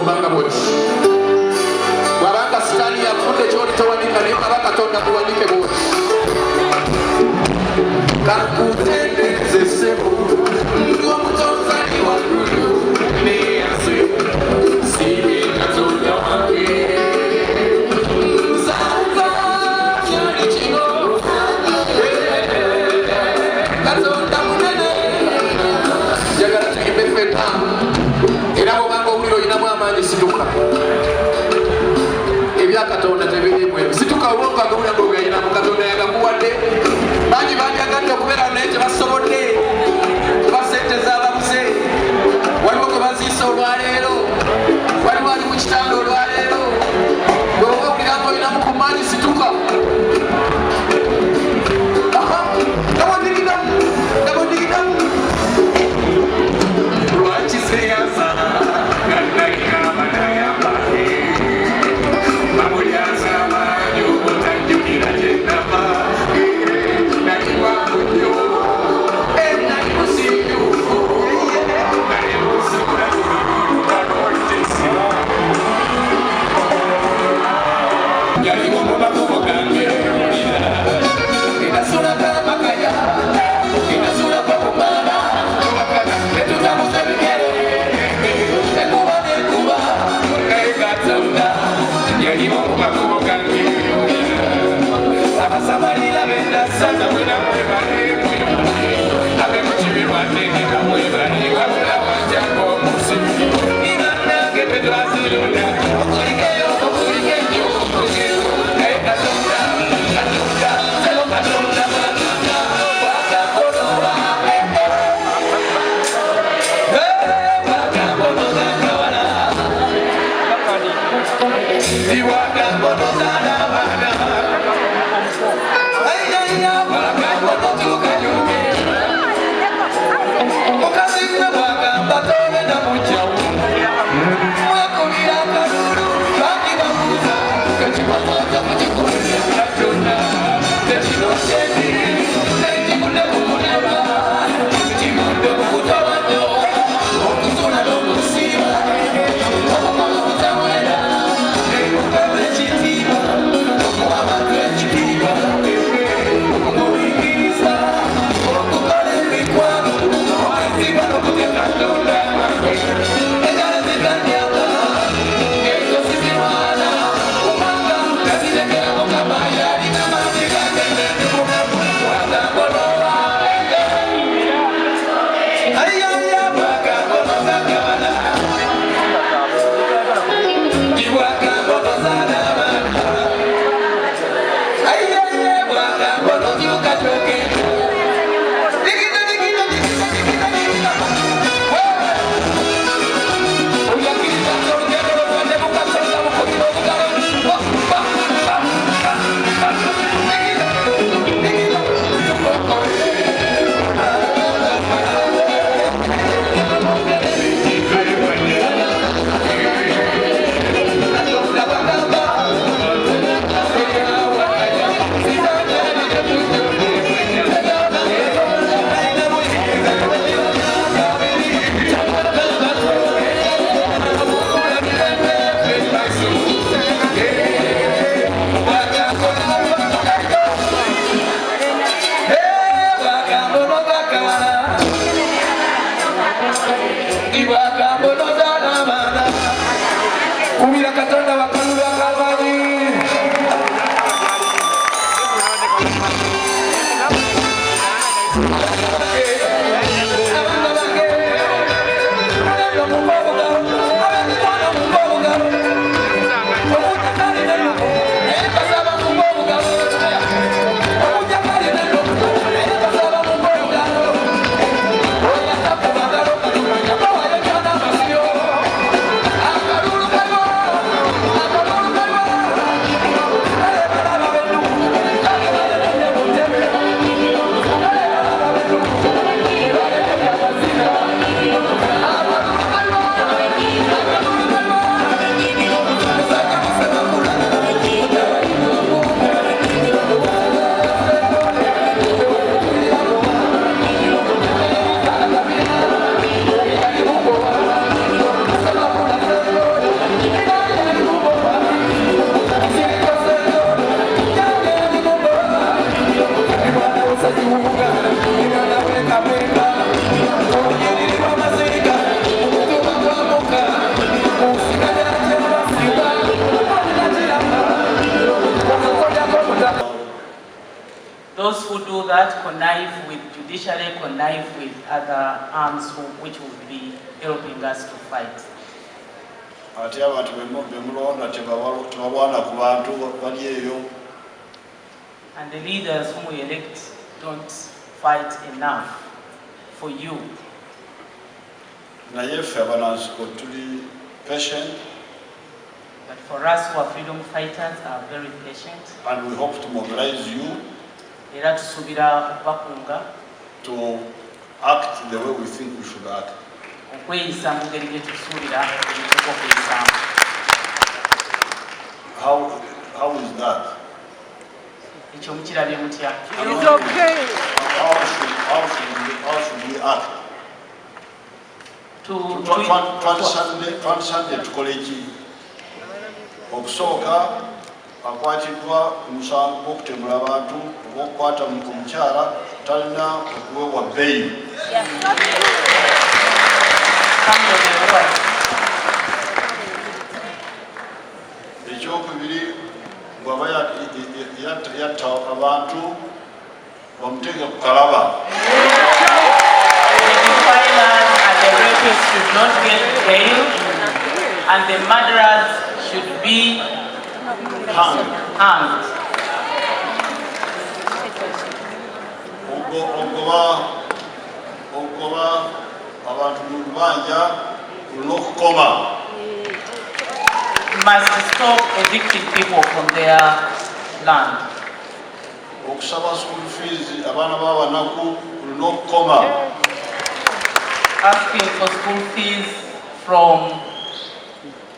kubanga bwoti bwabanga sitaani yafudde kyoli towanika naye aba Katonda kuwanike bwoti kakutendezesebo ng'omutonzani waggulu neyase sibe Katonda wange nsanza kyali kino Katonda munene njagala tuyimbe ffenna era bwobanga omuliro olinamu amaanyi situka ebyakatonda tebirimu ebisituka obwokagabula ngaogayinamu Katonda yagakuwadde bangi bandyagadde okubeera naye tebasobodde kuba sente z'ababuze waliwo gwe baziisa olwaleero waliwo ali mu kitanda olwaleero gwe oba owulira nga olinamu ku maanyi situka gabondigiramu lwaki seyaza connive with judiciary, connive with other arms which will be helping us to fight. And the leaders whom we elect don't fight enough for you. But for us who are freedom fighters are very patient. And we hope to mobilize you to act the way we think we should act. How is that? It's okay. How should we act? Sunday to college. Okusoka akwatibwa omusango gw'okutembula abantu ogw'okukwata omukyala talina okuweebwa bbeeyi. Ekyokubiri bw'aba yatta abantu bamuteeke ku kalaba. And the murderers should be hanged. Ogoba abantu mu lubanja olw'okukoma. Must stop evicting people from their land. Okusaba school fees abaana b'abanaku olw'okukoma. Asking for school fees from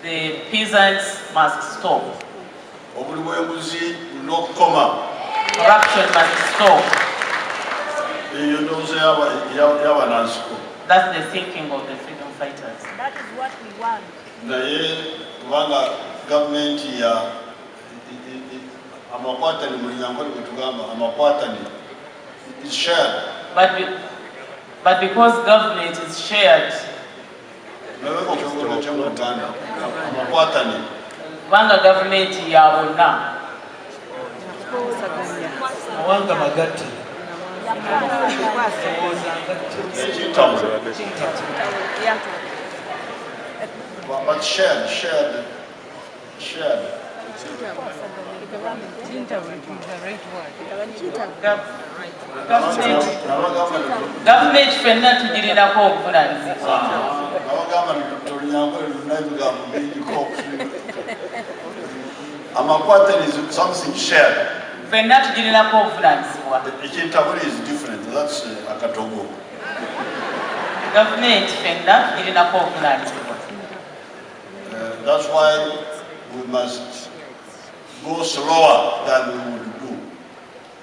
the peasants must stop. Corruption must stop. That's the thinking of the freedom fighters. That is what we want. Government is shared. But because government is shared, Banga government yabona. Awanga magati. But shared. Government fenna tugirirako obuvunaanyizibwa. Amakwatani is something shared. Fenna tugirirako obuvunaanyizibwa. Ekintabuli is different. That's akatogo. Government fenna tugirirako obuvunaanyizibwa. That's why we must go slower than we would do.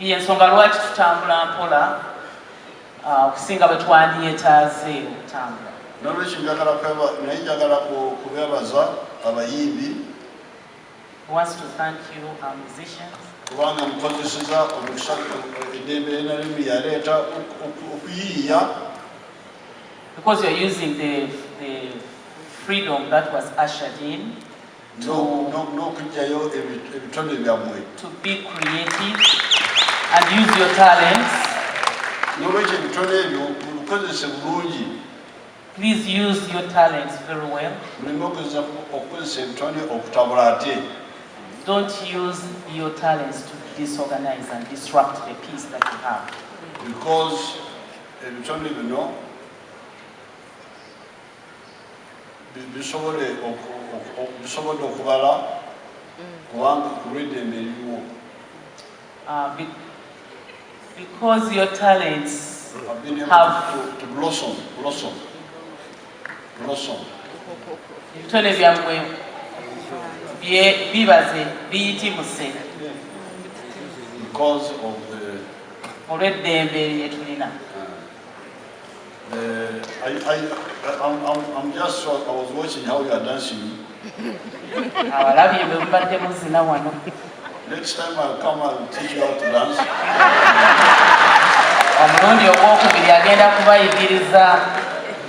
Yensonga lwaki tutambula mpola okusinga bwe twandyetaaze okutambula. Nolwekyo njagala kubeebaza abayimbi. Wants to thank you, our musicians. Kubanga mukozeseza eddembe enalimu yaleeta okuyiiya. Because you're using the freedom that was ushered in to be creative and use your talents. Please use your talents very well. Don't use your talents to disorganize and disrupt the peace that you have. Because bisobodde okubala kubanga kulweddembe eriwo. Because your talents have to blossom. Ebitone byammwe bibaze biyitimuse because of olw'eddembe lye tulina. I was watching how you are dancing. Abalabye bwe mubadde muzina wano. Next time I'll come and teach you how to dance. Omulundi ogwokubiri agenda kubayigiriza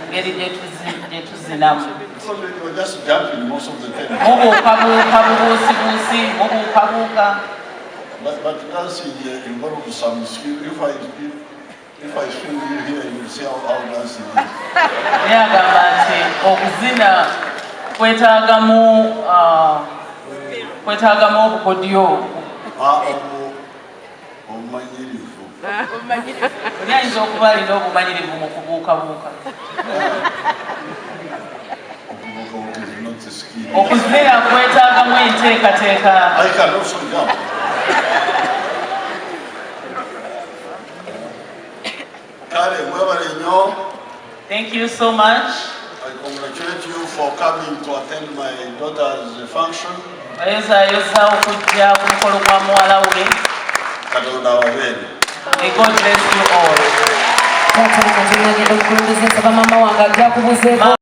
engeri gye tuzinamu. You were just jumping most of the time. Mubuukabuuka bubuusibuusi, mubuukabuuka. But dancing involves some skill. If I swing you here, you will see how dancing is. Yagamba nti okuzina kwetaagamu obukodyo. Omumanyirivu. Oli ayinza okuba alina obumanyirivu mu kubuukabuuka. Okuzina kwetaagamu enteekateeka. I can also jump. Thank you so much. I congratulate you for coming to attend my daughter's function. May God bless you all.